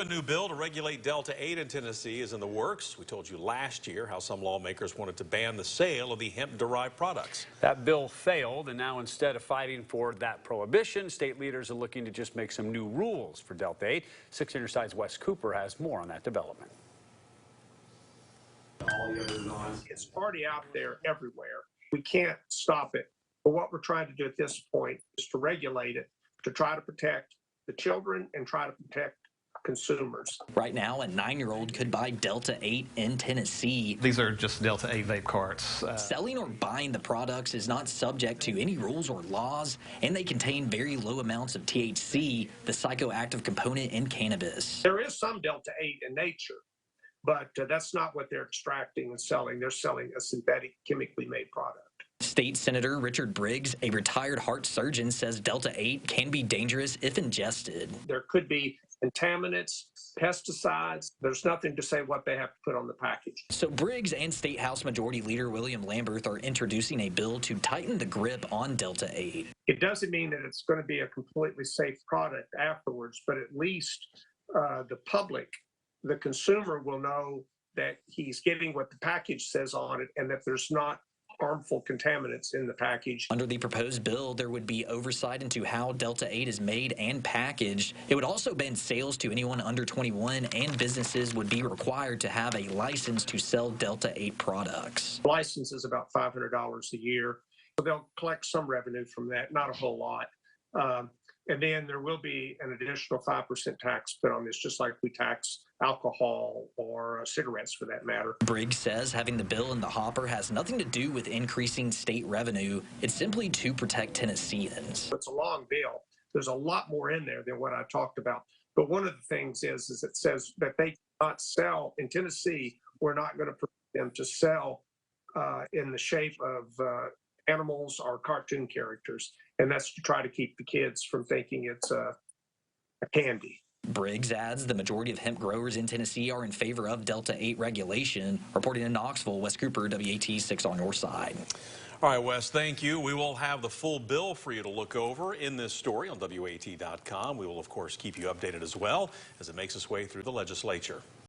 new bill to regulate Delta-8 in Tennessee is in the works. We told you last year how some lawmakers wanted to ban the sale of the hemp-derived products. That bill failed, and now instead of fighting for that prohibition, state leaders are looking to just make some new rules for Delta-8. 6 Interside's Wes Cooper has more on that development. It's already out there everywhere. We can't stop it. But what we're trying to do at this point is to regulate it, to try to protect the children and try to protect consumers. Right now, a 9-year-old could buy Delta-8 in Tennessee. These are just Delta-8 vape carts. Selling or buying the products is not subject to any rules or laws, and they contain very low amounts of THC, the psychoactive component in cannabis. There is some Delta-8 in nature, but that's not what they're extracting and selling. They're selling a synthetic, chemically made product. State Senator Richard Briggs, a retired heart surgeon, says Delta-8 can be dangerous if ingested. There could be contaminants, pesticides. There's nothing to say what they have to put on the package. So Briggs and State House Majority Leader William Lamberth are introducing a bill to tighten the grip on Delta-8. It doesn't mean that it's going to be a completely safe product afterwards, but at least the public, the consumer, will know that he's getting what the package says on it and that there's not harmful contaminants in the package. Under the proposed bill, there would be oversight into how Delta-8 is made and packaged. It would also ban sales to anyone under 21, and businesses would be required to have a license to sell Delta-8 products. License is about $500 a year. So they'll collect some revenue from that, not a whole lot. And then there will be an additional 5% tax put on this, just like we tax alcohol or cigarettes for that matter. Briggs says having the bill in the hopper has nothing to do with increasing state revenue. It's simply to protect Tennesseans. It's a long bill. There's a lot more in there than what I talked about. But one of the things is it says that they cannot sell in Tennessee. We're not going to permit them to sell in the shape of animals or cartoon characters. And that's to try to keep the kids from thinking it's a candy. Briggs adds the majority of hemp growers in Tennessee are in favor of Delta-8 regulation. Reporting in Knoxville, Wes Cooper, WAT 6 on your side. All right, Wes, thank you. We will have the full bill for you to look over in this story on WAT.com. We will, of course, keep you updated as well as it makes its way through the legislature.